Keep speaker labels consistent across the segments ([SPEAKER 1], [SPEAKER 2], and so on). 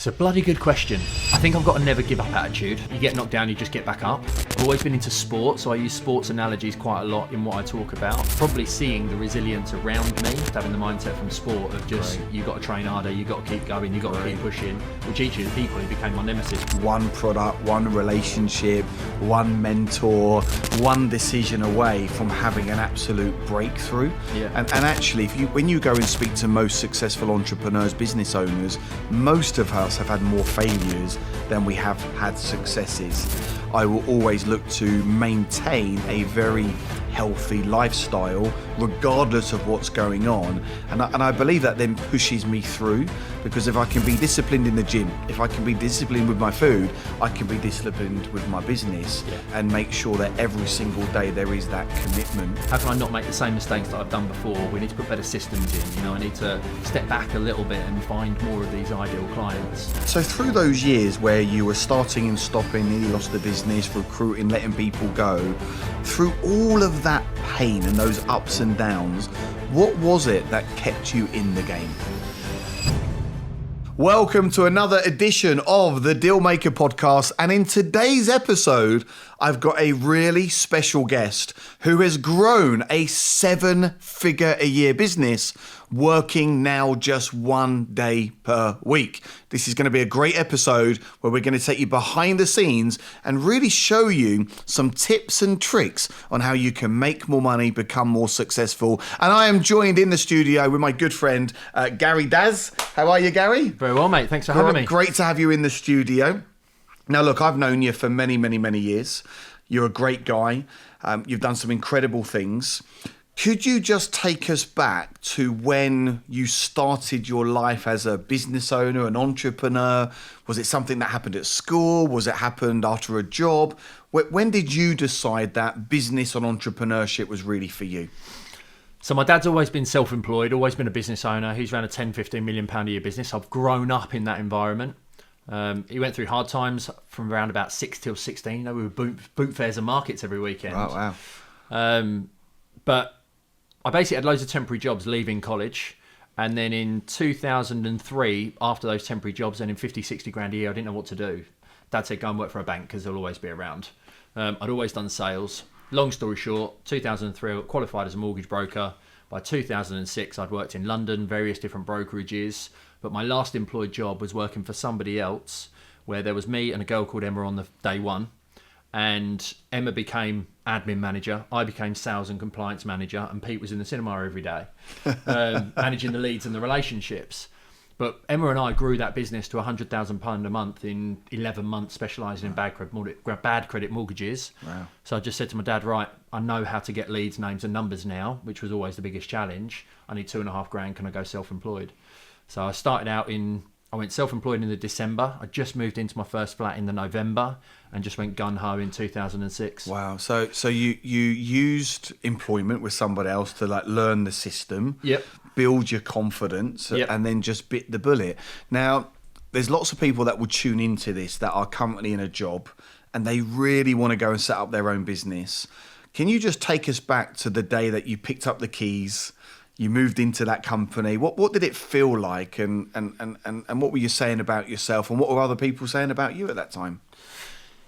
[SPEAKER 1] It's a bloody good question. I think I've got a never give up attitude. You get knocked down, you just get back up. I've always been into sport, so I use sports analogies quite a lot in what I talk about. Probably seeing the resilience around me, having the mindset from sport of just, you got to train harder, you got to keep going, you got to keep pushing, which each of the people who became my nemesis.
[SPEAKER 2] One product, one relationship, one mentor, one decision away from having an absolute breakthrough.
[SPEAKER 1] Yeah.
[SPEAKER 2] And actually, when you go and speak to most successful entrepreneurs, business owners, most of us have had more failures than we have had successes. I will always look to maintain a very healthy lifestyle regardless of what's going on, and I believe that then pushes me through, because if I can be disciplined in the gym, if I can be disciplined with my food, I can be disciplined with my business and make sure that every single day there is that commitment.
[SPEAKER 1] How can I not make the same mistakes that I've done before? We need to put better systems in. I need to step back a little bit and find more of these ideal clients.
[SPEAKER 2] So through those years where you were starting and stopping, nearly lost the business, recruiting, letting people go, through all of that pain and those ups and downs, what was it that kept you in the game? Welcome to another edition of the Dealmaker podcast, and in today's episode I've got a really special guest who has grown a 7-figure-a-year business, working now just 1 day per week. This is going to be a great episode where we're going to take you behind the scenes and really show you some tips and tricks on how you can make more money, become more successful. And I am joined in the studio with my good friend, Gary Daz. How are you, Gary?
[SPEAKER 1] Very well, mate. Thanks for having me.
[SPEAKER 2] Great to have you in the studio. Now, look, I've known you for many, many, many years. You're a great guy. You've done some incredible things. Could you just take us back to when you started your life as a business owner, an entrepreneur? Was it something that happened at school? Was it happened after a job? When did you decide that business and entrepreneurship was really for you?
[SPEAKER 1] So my dad's always been self-employed, always been a business owner. He's ran a 10, 15 million pound a year business. I've grown up in that environment. He went through hard times from around about 6 till 16. We were boot fairs and markets every weekend.
[SPEAKER 2] Oh, wow.
[SPEAKER 1] But I basically had loads of temporary jobs leaving college. And then in 2003, after those temporary jobs, and in 50, 60 grand a year, I didn't know what to do. Dad said, go and work for a bank because they'll always be around. I'd always done sales. Long story short, 2003, I qualified as a mortgage broker. By 2006, I'd worked in London, various different brokerages. But my last employed job was working for somebody else, where there was me and a girl called Emma on the day one. And Emma became admin manager. I became sales and compliance manager. And Pete was in the cinema every day, managing the leads and the relationships. But Emma and I grew that business to £100,000 a month in 11 months, specialising in bad credit mortgages.
[SPEAKER 2] Wow. So
[SPEAKER 1] I just said to my dad, right, I know how to get leads, names and numbers now, which was always the biggest challenge. I need $2.5 grand. Can I go self-employed? So I started out I went self-employed in the December. I just moved into my first flat in the November and just went gun-ho in 2006.
[SPEAKER 2] Wow. So you used employment with somebody else to learn the system, build your confidence, and then just bit the bullet. Now, there's lots of people that will tune into this that are currently in a job and they really want to go and set up their own business. Can you just take us back to the day that you picked up the keys, you moved into that company? What did it feel like, and what were you saying about yourself, and what were other people saying about you at that time?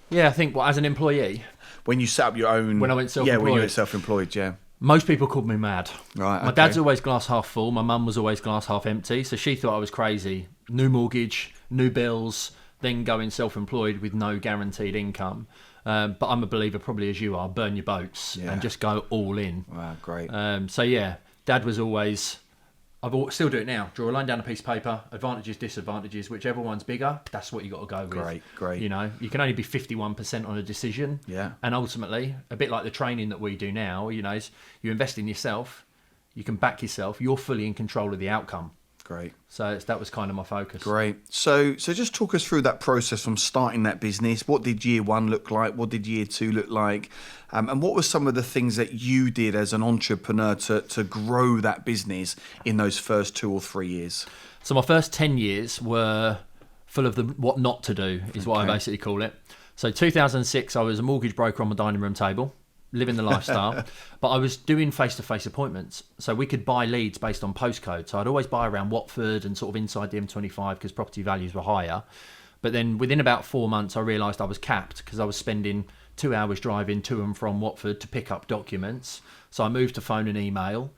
[SPEAKER 1] Yeah, I think, as an employee,
[SPEAKER 2] when you set up your own,
[SPEAKER 1] when I went self-employed,
[SPEAKER 2] when you were self-employed,
[SPEAKER 1] most people called me mad.
[SPEAKER 2] Right.
[SPEAKER 1] My dad's always glass half full. My mum was always glass half empty. So she thought I was crazy. New mortgage, new bills, then going self-employed with no guaranteed income. But I'm a believer, probably as you are, burn your boats and just go all in.
[SPEAKER 2] Wow, great.
[SPEAKER 1] Dad was always, still do it now, draw a line down a piece of paper, advantages, disadvantages, whichever one's bigger, that's what you got to go with.
[SPEAKER 2] Great.
[SPEAKER 1] You can only be 51% on a decision.
[SPEAKER 2] Yeah. And
[SPEAKER 1] ultimately, a bit like the training that we do now, is you invest in yourself, you can back yourself, you're fully in control of the outcome.
[SPEAKER 2] Great.
[SPEAKER 1] So that was kind of my focus.
[SPEAKER 2] Great. So just talk us through that process from starting that business. What did year one look like? What did year two look like? And what were some of the things that you did as an entrepreneur to grow that business in those first 2 or 3 years?
[SPEAKER 1] So my first 10 years were full of the what not to do, is what I basically call it. So 2006, I was a mortgage broker on my dining room table. living the lifestyle. But I was doing face-to-face appointments, so we could buy leads based on postcode. So I'd always buy around Watford and sort of inside the M25 because property values were higher. But then within about 4 months, I realised I was capped because I was spending 2 hours driving to and from Watford to pick up documents. So I moved to phone and email.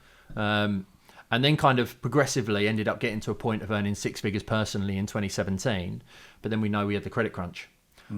[SPEAKER 1] And then kind of progressively ended up getting to a point of earning 6 figures personally in 2017. But then we know we had the credit crunch.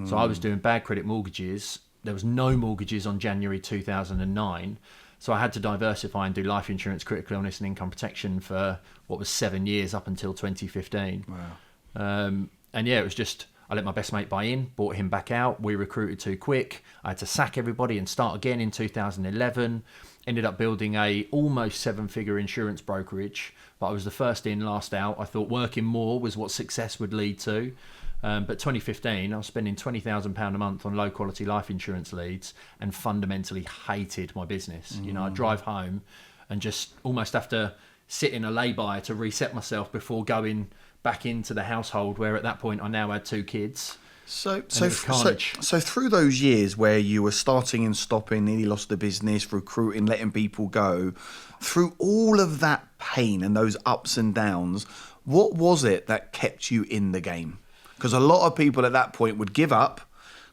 [SPEAKER 1] So I was doing bad credit mortgages. There was no mortgages on January 2009. So I had to diversify and do life insurance, critical illness and income protection for what was 7 years up until 2015.
[SPEAKER 2] Wow.
[SPEAKER 1] And yeah, it was just, I let my best mate buy in, bought him back out. We recruited too quick. I had to sack everybody and start again in 2011. Ended up building a almost 7-figure insurance brokerage, but I was the first in, last out. I thought working more was what success would lead to. But 2015, I was spending £20,000 a month on low quality life insurance leads and fundamentally hated my business. You know, I'd drive home and just almost have to sit in a lay-by to reset myself before going back into the household where at that point I now had 2 kids.
[SPEAKER 2] So
[SPEAKER 1] carnage.
[SPEAKER 2] through those years where you were starting and stopping, nearly lost the business, recruiting, letting people go, through all of that pain and those ups and downs, what was it that kept you in the game? Because a lot of people at that point would give up,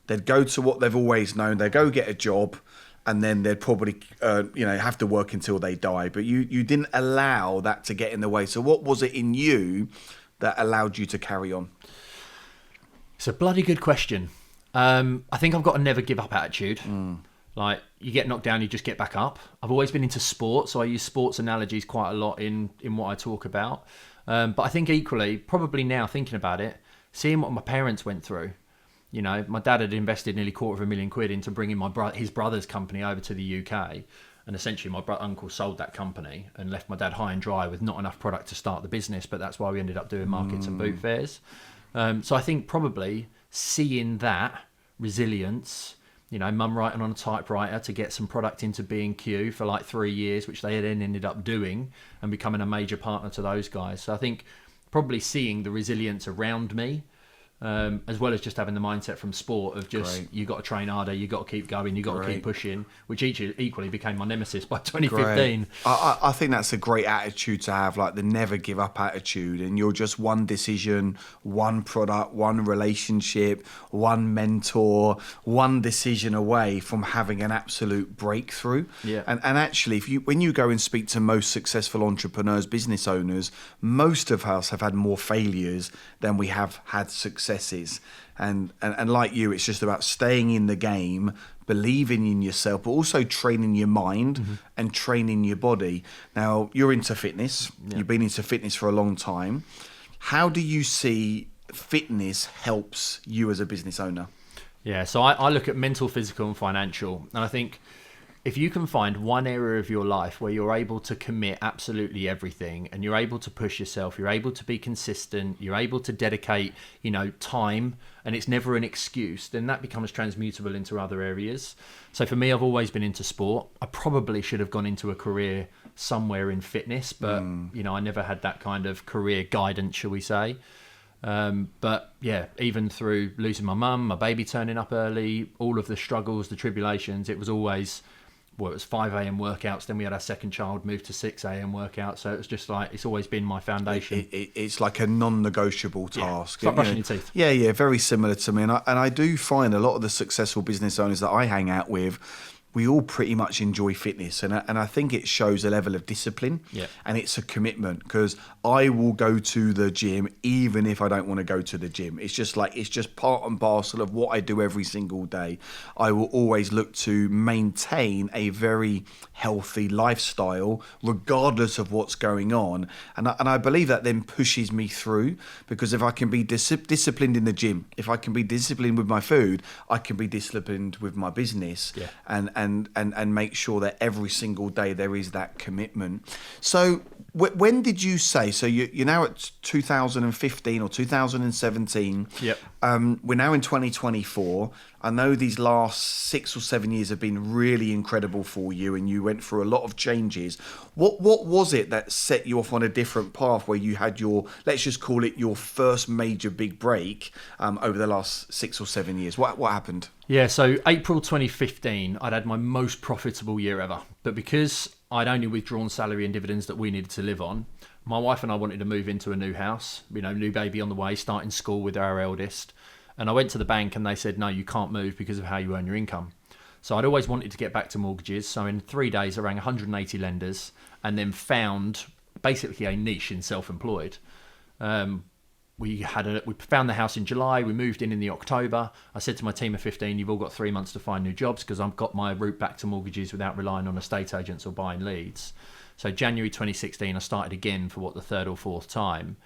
[SPEAKER 2] they'd go to what they've always known, they'd go get a job, and then they'd probably have to work until they die. But you didn't allow that to get in the way. So what was it in you that allowed you to carry on?
[SPEAKER 1] It's a bloody good question. I think I've got a never give up attitude. Like, you get knocked down, you just get back up. I've always been into sport, so I use sports analogies quite a lot in what I talk about. But I think equally, probably now thinking about it, seeing what my parents went through. You know, my dad had invested nearly £250,000 into bringing his brother's company over to the UK. And essentially my uncle sold that company and left my dad high and dry with not enough product to start the business. But that's why we ended up doing markets and boot fairs. So I think probably seeing that resilience, you know, mum writing on a typewriter to get some product into B&Q for like 3 years, which they then ended up doing and becoming a major partner to those guys. So I think probably seeing the resilience around me, as well as just having the mindset from sport of just, you got to train harder, you got to keep going, you got to keep pushing, which equally became my nemesis by 2015.
[SPEAKER 2] I think that's a great attitude to have, like the never give up attitude. And you're just one decision, one product, one relationship, one mentor, one decision away from having an absolute breakthrough.
[SPEAKER 1] Yeah.
[SPEAKER 2] And actually, when you go and speak to most successful entrepreneurs, business owners, most of us have had more failures than we have had successes. And like you, it's just about staying in the game, believing in yourself, but also training your mind and training your body. Now, you're into fitness. Yeah. You've been into fitness for a long time. How do you see fitness helps you as a business owner?
[SPEAKER 1] Yeah, so I look at mental, physical and financial. And I think if you can find one area of your life where you're able to commit absolutely everything and you're able to push yourself, you're able to be consistent, you're able to dedicate, you know, time, and it's never an excuse, then that becomes transmutable into other areas. So for me, I've always been into sport. I probably should have gone into a career somewhere in fitness, but, you know, I never had that kind of career guidance, shall we say. But yeah, even through losing my mum, my baby turning up early, all of the struggles, the tribulations, it was always... Well, it was 5 a.m. workouts. Then we had our second child, moved to 6 a.m. workouts. So it was just like, it's always been my foundation.
[SPEAKER 2] It's like a non-negotiable task.
[SPEAKER 1] It's like brushing your teeth.
[SPEAKER 2] Yeah, very similar to me. And I do find a lot of the successful business owners that I hang out with, we all pretty much enjoy fitness. And I think it shows a level of discipline and it's a commitment, because I will go to the gym even if I don't want to go to the gym. It's just part and parcel of what I do every single day. I will always look to maintain a very healthy lifestyle regardless of what's going on. And I believe that then pushes me through, because if I can be disciplined in the gym, if I can be disciplined with my food, I can be disciplined with my business and make sure that every single day there is that commitment. So when did you say, so you're now at 2015 or 2017.
[SPEAKER 1] Yep.
[SPEAKER 2] We're now in 2024. I know these last 6 or 7 years have been really incredible for you, and you went through a lot of changes. What was it that set you off on a different path, where you had your, let's just call it your first major big break over the last 6 or 7 years? What happened?
[SPEAKER 1] Yeah, so April 2015, I'd had my my most profitable year ever. But because I'd only withdrawn salary and dividends that we needed to live on, my wife and I wanted to move into a new house, new baby on the way, starting school with our eldest. And I went to the bank and they said, no, you can't move because of how you earn your income. So I'd always wanted to get back to mortgages. So in 3 days, I rang 180 lenders and then found basically a niche in self-employed. We found the house in July. We moved in the October. I said to my team of 15, you've all got 3 months to find new jobs because I've got my route back to mortgages without relying on estate agents or buying leads. So January 2016, I started again for the third or fourth time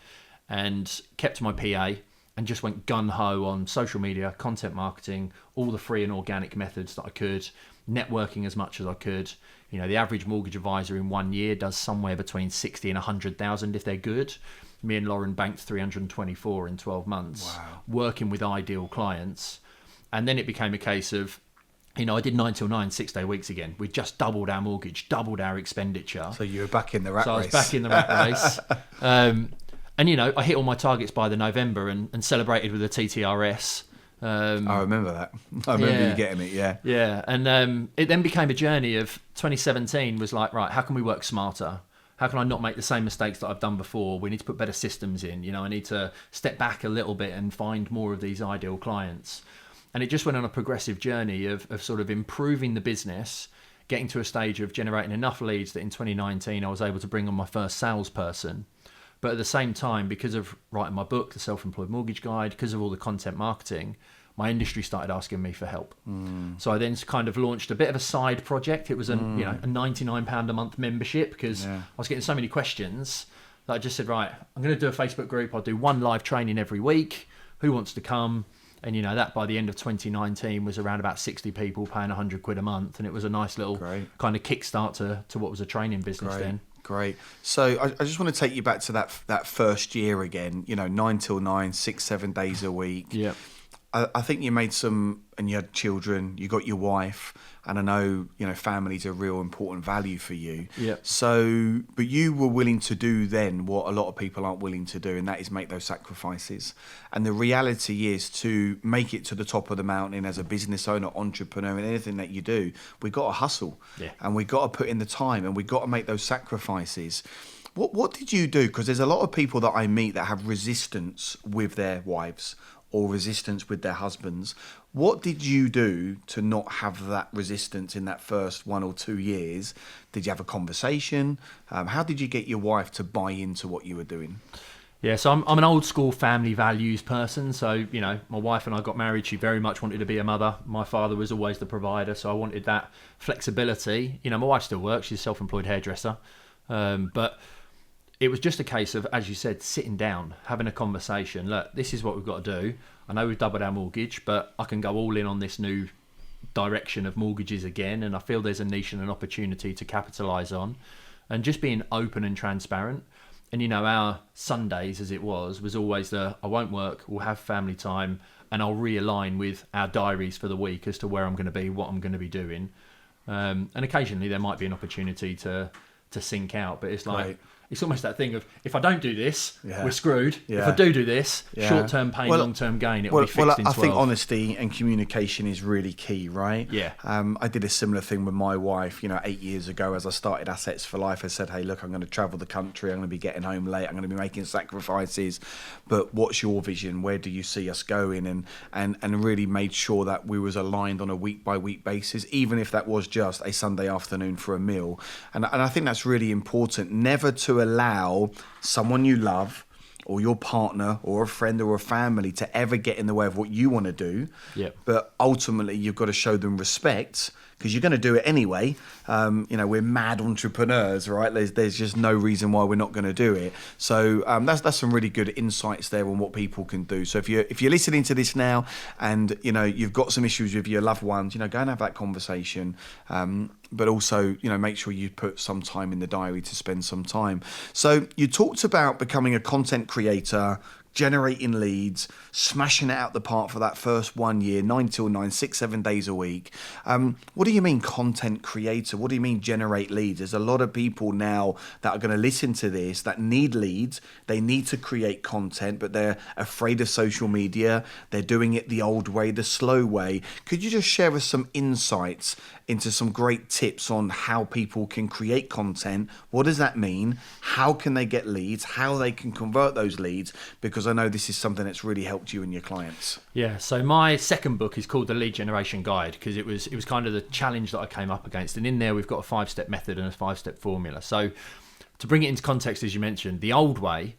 [SPEAKER 1] and kept my PA and just went gun-ho on social media, content marketing, all the free and organic methods that I could, networking as much as I could. The average mortgage advisor in 1 year does somewhere between 60 and 100,000 if they're good. Me and Lauren banked 324 in 12 months, working with ideal clients. And then it became a case of, I did 9 till 9, 6-day weeks again. We just doubled our mortgage, doubled our expenditure.
[SPEAKER 2] So you were back in the rat race.
[SPEAKER 1] So I was back in the rat race. And I hit all my targets by the November and celebrated with a TTRS.
[SPEAKER 2] I remember that. I remember you getting it, yeah.
[SPEAKER 1] Yeah, and it then became a journey of 2017 was like, right, how can we work smarter? How can I not make the same mistakes that I've done before? We need to put better systems in. I need to step back a little bit and find more of these ideal clients. And it just went on a progressive journey of sort of improving the business, getting to a stage of generating enough leads that in 2019 I was able to bring on my first salesperson. But at the same time, because of writing my book, The Self-Employed Mortgage Guide, because of all the content marketing, my industry started asking me for help. So I then kind of launched a bit of a side project. It was a £99 a month membership because I was getting so many questions that I just said, right, I'm going to do a Facebook group. I'll do one live training every week. Who wants to come? And that by the end of 2019 was around about 60 people paying £100 a month. And it was a nice little kind of kickstart to what was a training business then.
[SPEAKER 2] Great. So I just want to take you back to that first year again, 9 till 9, 6-7 days a week.
[SPEAKER 1] Yeah.
[SPEAKER 2] I think you made some, and you had children, you got your wife, and I know, family's a real important value for you.
[SPEAKER 1] Yeah.
[SPEAKER 2] So, but you were willing to do then what a lot of people aren't willing to do, and that is make those sacrifices. And the reality is to make it to the top of the mountain as a business owner, entrepreneur, and anything that you do, we've got to hustle.
[SPEAKER 1] Yeah.
[SPEAKER 2] And we've got to put in the time, and we've got to make those sacrifices. What did you do? Because there's a lot of people that I meet that have resistance with their wives or resistance with their husbands. What did you do to not have that resistance in that first 1 or 2 years? Did you have a conversation? How did you get your wife to buy into what you were doing?
[SPEAKER 1] Yeah, so I'm an old school family values person. So, my wife and I got married. She very much wanted to be a mother. My father was always the provider. So I wanted that flexibility. My wife still works. She's a self-employed hairdresser. But it was just a case of, as you said, sitting down, having a conversation. Look, this is what we've got to do. I know we've doubled our mortgage, but I can go all in on this new direction of mortgages again. And I feel there's a niche and an opportunity to capitalise on. And just being open and transparent. And, our Sundays, as it was always I won't work, we'll have family time, and I'll realign with our diaries for the week as to where I'm going to be, what I'm going to be doing. And occasionally there might be an opportunity to sync out, but it's like... Right. It's almost that thing of, if I don't do this, we're screwed. Yeah. If I do this, short-term pain, long-term gain, it'll be fixed in 12.
[SPEAKER 2] I think honesty and communication is really key, right?
[SPEAKER 1] Yeah.
[SPEAKER 2] I did a similar thing with my wife, 8 years ago as I started Assets for Life. I said, hey, look, I'm going to travel the country. I'm going to be getting home late. I'm going to be making sacrifices. But what's your vision? Where do you see us going? And really made sure that we was aligned on a week-by-week basis, even if that was just a Sunday afternoon for a meal. And I think that's really important. Never to allow someone you love or your partner or a friend or a family to ever get in the way of what you want to do.
[SPEAKER 1] Yep.
[SPEAKER 2] But ultimately you've got to show them respect because you're going to do it anyway. We're mad entrepreneurs, right? There's just no reason why we're not going to do it. So that's some really good insights there on what people can do. So if you're listening to this now and you've got some issues with your loved ones, go and have that conversation. But also, make sure you put some time in the diary to spend some time. So you talked about becoming a content creator, generating leads, smashing it out the park for that first 1 year, 9 till 9, 6, 7 days a week. What do you mean content creator? What do you mean generate leads? There's a lot of people now that are going to listen to this that need leads. They need to create content, but they're afraid of social media. They're doing it the old way, the slow way. Could you just share us some insights into some great tips on how people can create content? What does that mean? How can they get leads? How they can convert those leads? Because I know this is something that's really helped you and your clients.
[SPEAKER 1] Yeah, so my second book is called The Lead Generation Guide, because it was kind of the challenge that I came up against. And in there, we've got a 5-step method and a 5-step formula. So to bring it into context, as you mentioned, the old way,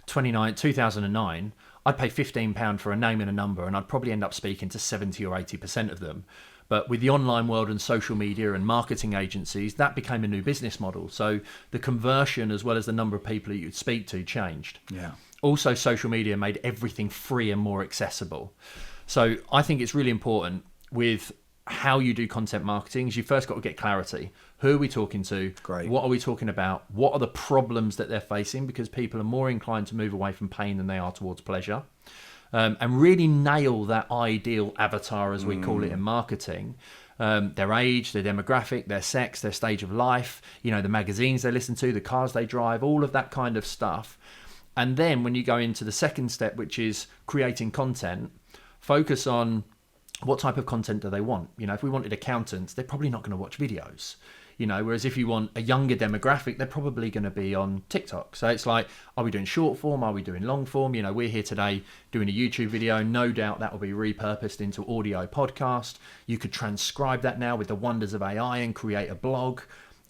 [SPEAKER 1] 2009, I'd pay £15 for a name and a number, and I'd probably end up speaking to 70 or 80% of them. But with the online world and social media and marketing agencies, that became a new business model. So the conversion, as well as the number of people that you'd speak to, changed.
[SPEAKER 2] Yeah.
[SPEAKER 1] Also, social media made everything free and more accessible. So I think it's really important with how you do content marketing is you first got to get clarity. Who are we talking to?
[SPEAKER 2] Great.
[SPEAKER 1] What are we talking about? What are the problems that they're facing? Because people are more inclined to move away from pain than they are towards pleasure. And really nail that ideal avatar, as we call it in marketing. Their age, their demographic, their sex, their stage of life, the magazines they listen to, the cars they drive, all of that kind of stuff. And then when you go into the second step, which is creating content, focus on what type of content do they want? If we wanted accountants, they're probably not going to watch videos. Whereas if you want a younger demographic, they're probably going to be on TikTok. So it's like, are we doing short form? Are we doing long form? We're here today doing a YouTube video. No doubt that will be repurposed into audio podcast. You could transcribe that now with the wonders of AI and create a blog.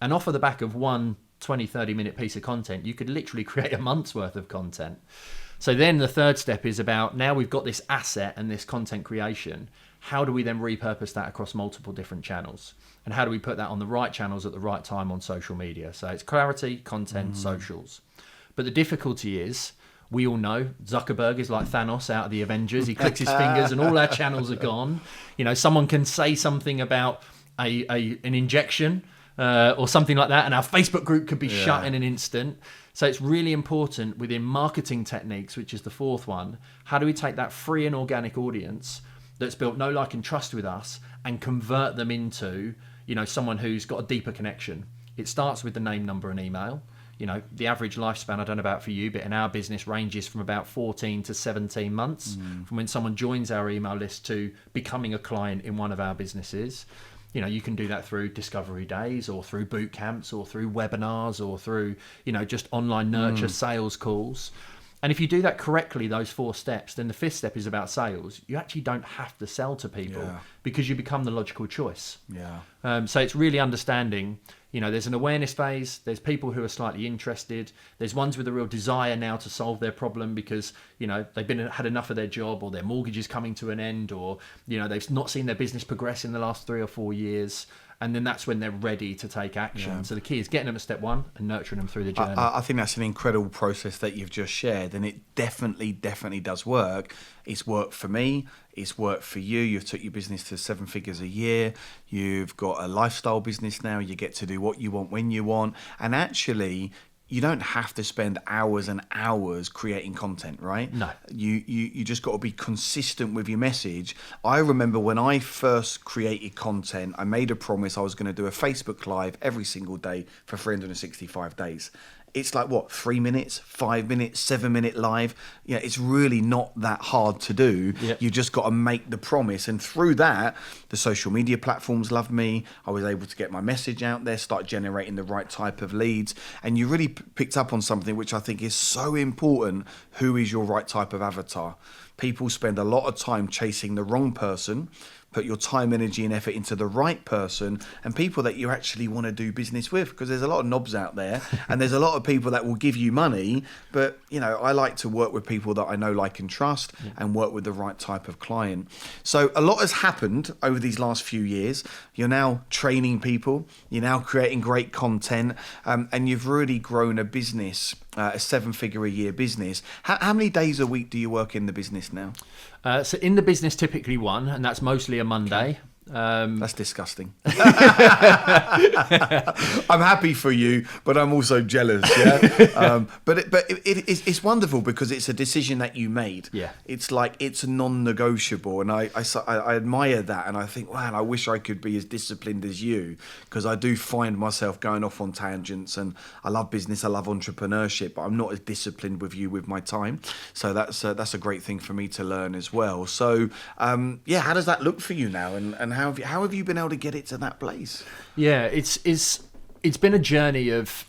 [SPEAKER 1] And off of the back of one 20, 30-minute piece of content, you could literally create a month's worth of content. So then the third step is about, now we've got this asset and this content creation, how do we then repurpose that across multiple different channels? And how do we put that on the right channels at the right time on social media? So it's clarity, content, socials. But the difficulty is, we all know Zuckerberg is like Thanos out of the Avengers. He clicks his fingers and all our channels are gone. Someone can say something about an injection or something like that, and our Facebook group could be shut in an instant. So it's really important within marketing techniques, which is the fourth one. How do we take that free and organic audience that's built know, like, and trust with us and convert them into, someone who's got a deeper connection? It starts with the name, number, and email. The average lifespan, I don't know about for you, but in our business ranges from about 14 to 17 months from when someone joins our email list to becoming a client in one of our businesses. You can do that through discovery days or through boot camps or through webinars or through, just online nurture sales calls. And if you do that correctly, those 4 steps, then the 5th step is about sales. You actually don't have to sell to people because you become the logical choice.
[SPEAKER 2] Yeah.
[SPEAKER 1] So it's really understanding, there's an awareness phase. There's people who are slightly interested. There's ones with a real desire now to solve their problem because, they've had enough of their job, or their mortgage is coming to an end, or, they've not seen their business progress in the last 3 or 4 years. And then that's when they're ready to take action. Yeah. So the key is getting them at step 1 and nurturing them through the journey.
[SPEAKER 2] I think that's an incredible process that you've just shared, and it definitely does work. It's worked for me. It's worked for you. You've took your business to 7 figures a year. You've got a lifestyle business now. You get to do what you want when you want. And actually, you don't have to spend hours and hours creating content, right?
[SPEAKER 1] No.
[SPEAKER 2] You just got to be consistent with your message. I remember when I first created content, I made a promise I was going to do a Facebook Live every single day for 365 days. It's like, 3 minutes, 5 minutes, 7-minute live. It's really not that hard to do.
[SPEAKER 1] Yep.
[SPEAKER 2] You just got to make the promise. And through that, the social media platforms loved me. I was able to get my message out there, start generating the right type of leads. And you really picked up on something which I think is so important. Who is your right type of avatar? People spend a lot of time chasing the wrong person. Put your time, energy, and effort into the right person and people that you actually want to do business with, because there's a lot of knobs out there and there's a lot of people that will give you money. But, I like to work with people that I know, like, and trust and work with the right type of client. So a lot has happened over these last few years. You're now training people. You're now creating great content and you've really grown a business, a 7-figure-a-year business. How many days a week do you work in the business now?
[SPEAKER 1] So in the business, typically 1, and that's mostly a Monday.
[SPEAKER 2] That's disgusting. I'm happy for you, but I'm also jealous. Yeah, it's wonderful because it's a decision that you made.
[SPEAKER 1] Yeah,
[SPEAKER 2] it's like it's non-negotiable, and I admire that, and I think, wow, I wish I could be as disciplined as you, because I do find myself going off on tangents, and I love business, I love entrepreneurship, but I'm not as disciplined with you with my time. So that's a great thing for me to learn as well. So how does that look for you now, and how have you been able to get it to that place?
[SPEAKER 1] Yeah, it's been a journey of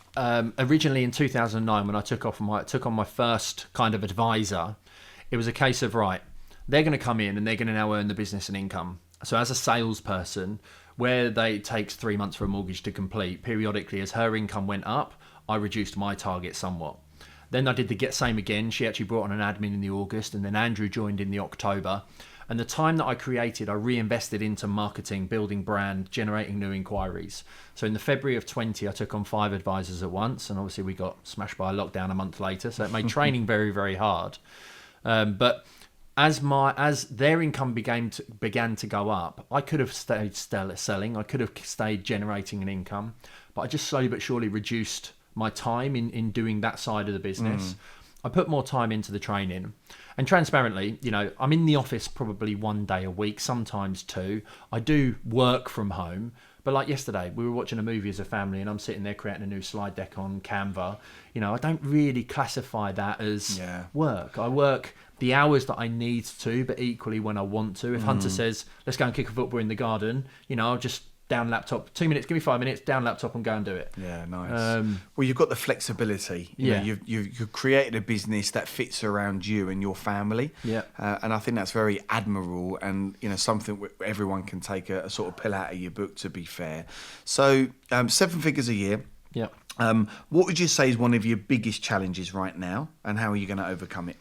[SPEAKER 1] originally in 2009 when I took on my first kind of advisor. It was a case of, right, they're going to come in and they're going to now earn the business and income. So as a salesperson, where it takes 3 months for a mortgage to complete, periodically as her income went up, I reduced my target somewhat. Then I did the same again. She actually brought on an admin in the August, and then Andrew joined in the October. And the time that I created, I reinvested into marketing, building brand, generating new inquiries. So in the February of 20, I took on 5 advisors at once. And obviously we got smashed by a lockdown a month later. So it made training very, very hard. But as their income began to go up, I could have stayed selling. I could have stayed generating an income. But I just slowly but surely reduced my time in doing that side of the business. I put more time into the training, and transparently, I'm in the office probably 1 day a week, sometimes 2. I do work from home, but like yesterday, we were watching a movie as a family, and I'm sitting there creating a new slide deck on Canva. I don't really classify that as work. I work the hours that I need to, but equally when I want to. If Hunter says, let's go and kick a football in the garden, I'll just down laptop, 2 minutes, give me 5 minutes, down laptop and go and do it.
[SPEAKER 2] Yeah, nice. Well, you've got the flexibility. You know, you've created a business that fits around you and your family. Yeah. And I think that's very admirable, and something everyone can take a sort of pill out of your book, to be fair. So 7 figures a year. Yeah. What would you say is one of your biggest challenges right now, and how are you going to overcome it?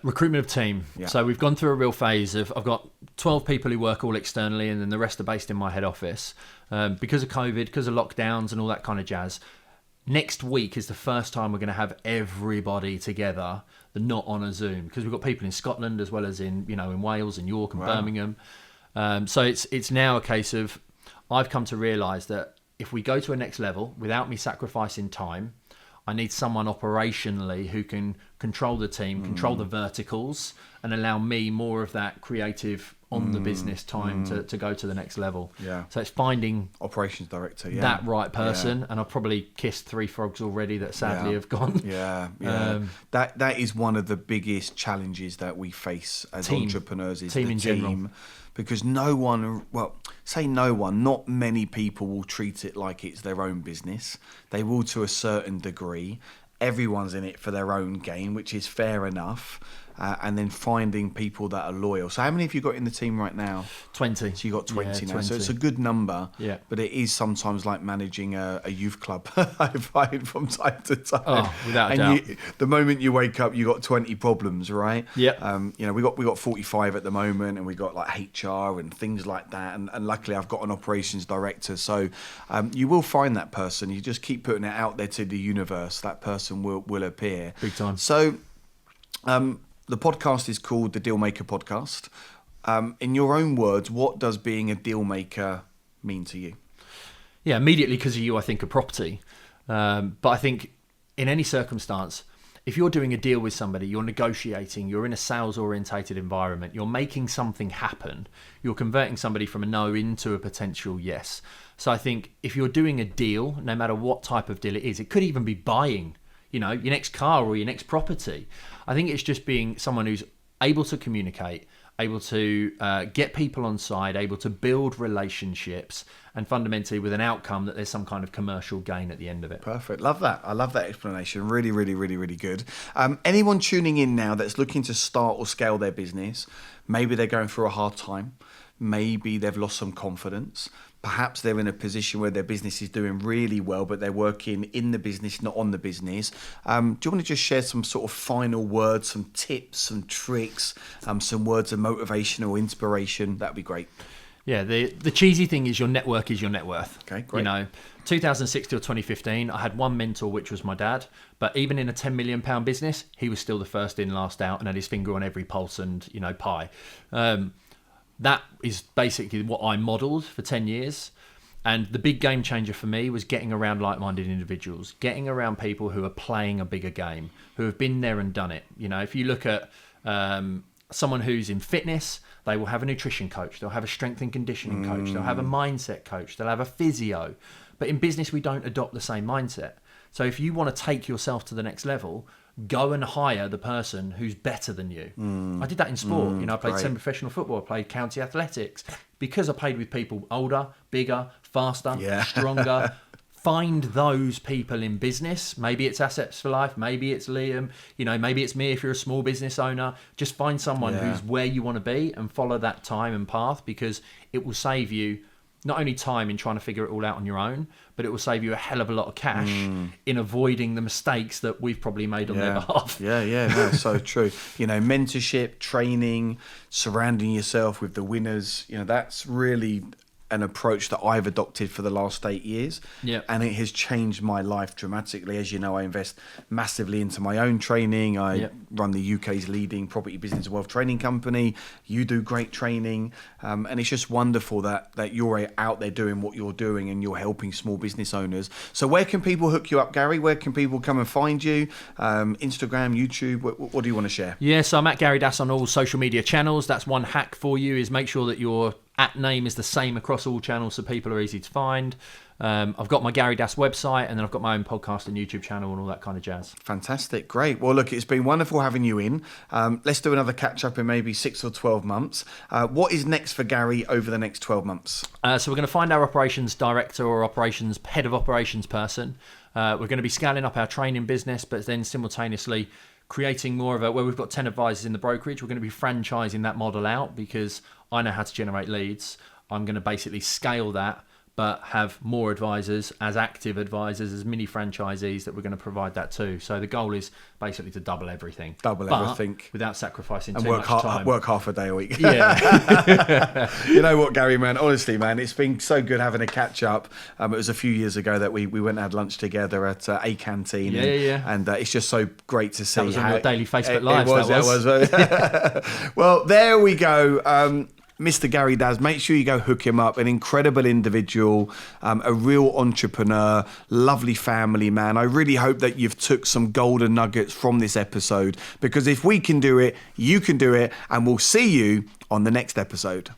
[SPEAKER 1] Recruitment of team. Yeah. So we've gone through a real phase of, I've got 12 people who work all externally, and then the rest are based in my head office. Because of COVID, because of lockdowns and all that kind of jazz, next week is the first time we're going to have everybody together, not on a Zoom, because we've got people in Scotland as well as in Wales and York and Birmingham. So it's now a case of, I've come to realise that if we go to a next level without me sacrificing time, I need someone operationally who can control the team, control the verticals, and allow me more of that creative on the business time to go to the next level. Yeah. So it's finding
[SPEAKER 2] operations director,
[SPEAKER 1] that right person, and I've probably kissed 3 frogs already that sadly have gone.
[SPEAKER 2] Yeah. That is one of the biggest challenges that we face as entrepreneurs, is
[SPEAKER 1] team
[SPEAKER 2] the
[SPEAKER 1] in
[SPEAKER 2] team.
[SPEAKER 1] General.
[SPEAKER 2] Because not many people will treat it like it's their own business. They will to a certain degree. Everyone's in it for their own gain, which is fair enough. And then finding people that are loyal. So how many have you got in the team right now?
[SPEAKER 1] 20.
[SPEAKER 2] So you got 20 now.
[SPEAKER 1] 20.
[SPEAKER 2] So it's a good number.
[SPEAKER 1] Yeah.
[SPEAKER 2] But it is sometimes like managing a youth club. I find from time to time.
[SPEAKER 1] Oh, without a doubt.
[SPEAKER 2] The moment you wake up, you got 20 problems, right?
[SPEAKER 1] Yeah.
[SPEAKER 2] We got 45 at the moment, and we got like HR and things like that. And luckily, I've got an operations director. So you will find that person. You just keep putting it out there to the universe. That person will appear.
[SPEAKER 1] Big time.
[SPEAKER 2] So. The podcast is called the Dealmaker Podcast. In your own words, what does being a deal maker mean to you?
[SPEAKER 1] Yeah, immediately because of you, I think of property. But I think in any circumstance, if you're doing a deal with somebody, you're negotiating, you're in a sales-orientated environment, you're making something happen, you're converting somebody from a no into a potential yes. So I think if you're doing a deal, no matter what type of deal it is, it could even be buying your next car or your next property. I think it's just being someone who's able to communicate, able to get people on side, able to build relationships, and fundamentally with an outcome that there's some kind of commercial gain at the end of it.
[SPEAKER 2] Perfect. Love that. I love that explanation. Really, really, really, really good. Anyone tuning in now that's looking to start or scale their business, maybe they're going through a hard time, maybe they've lost some confidence, perhaps they're in a position where their business is doing really well, but they're working in the business, not on the business. Do you want to just share some sort of final words, some tips, some tricks, some words of motivation or inspiration? That'd be great.
[SPEAKER 1] Yeah, the cheesy thing is your network is your net worth.
[SPEAKER 2] Okay, great.
[SPEAKER 1] 2006 till 2015, I had one mentor, which was my dad. But even in a £10 million business, he was still the first in, last out, and had his finger on every pulse and, pie. that is basically what I modeled for 10 years. And the big game changer for me was getting around like-minded individuals, getting around people who are playing a bigger game, who have been there and done it. You know, if you look at someone who's in fitness, they will have a nutrition coach, they'll have a strength and conditioning coach, they'll have a mindset coach, they'll have a physio. But in business, we don't adopt the same mindset. So if you want to take yourself to the next level, go and hire the person who's better than you. I did that in sport. You know, I played semi-professional football, I played county athletics. Because I played with people older, bigger, faster, stronger. Find those people in business. Maybe it's Assets for Life, maybe it's Liam, you know, maybe it's me if you're a small business owner. Just find someone who's where you want to be and follow that time and path, because it will save you not only time in trying to figure it all out on your own, but it will save you a hell of a lot of cash in avoiding the mistakes that we've probably made on their behalf.
[SPEAKER 2] No, so true. You know, mentorship, training, surrounding yourself with the winners, you know, that's really an approach that I've adopted for the last 8 years. And it has changed my life dramatically. As you know, I invest massively into my own training. I run the UK's leading property business and wealth training company. You do great training. And it's just wonderful that you're out there doing what you're doing and you're helping small business owners. So where can people hook you up, Gary? Where can people come and find you? Instagram, YouTube, what do you want to share?
[SPEAKER 1] So I'm at Gary Das on all social media channels. That's one hack for you, is make sure that your @name is the same across all channels so people are easy to find. I've got my Gary Das website, and then I've got my own podcast and YouTube channel and all that kind of jazz.
[SPEAKER 2] Fantastic. Great. Well, look, it's been wonderful having you in. Let's do another catch up in maybe 6 or 12 months. What is next for Gary over the next 12 months?
[SPEAKER 1] So we're going to find our operations director or operations head of operations person. We're going to be scaling up our training business, but then simultaneously creating more of where we've got 10 advisors in the brokerage. We're going to be franchising that model out, because I know how to generate leads. I'm going to basically scale that, but have more advisors as active advisors, as mini franchisees that we're going to provide that to. So the goal is basically to double everything. Without sacrificing too much time.
[SPEAKER 2] Work half a day a week.
[SPEAKER 1] Yeah.
[SPEAKER 2] You know what, Gary, man, honestly, man, it's been so good having a catch up. It was a few years ago that we went and had lunch together at a canteen. And it's just so great to see.
[SPEAKER 1] That was on your daily Facebook Live.
[SPEAKER 2] It was. Well, there we go. Mr. Gary Das, make sure you go hook him up. An incredible individual, a real entrepreneur, lovely family man. I really hope that you've took some golden nuggets from this episode, because if we can do it, you can do it, and we'll see you on the next episode.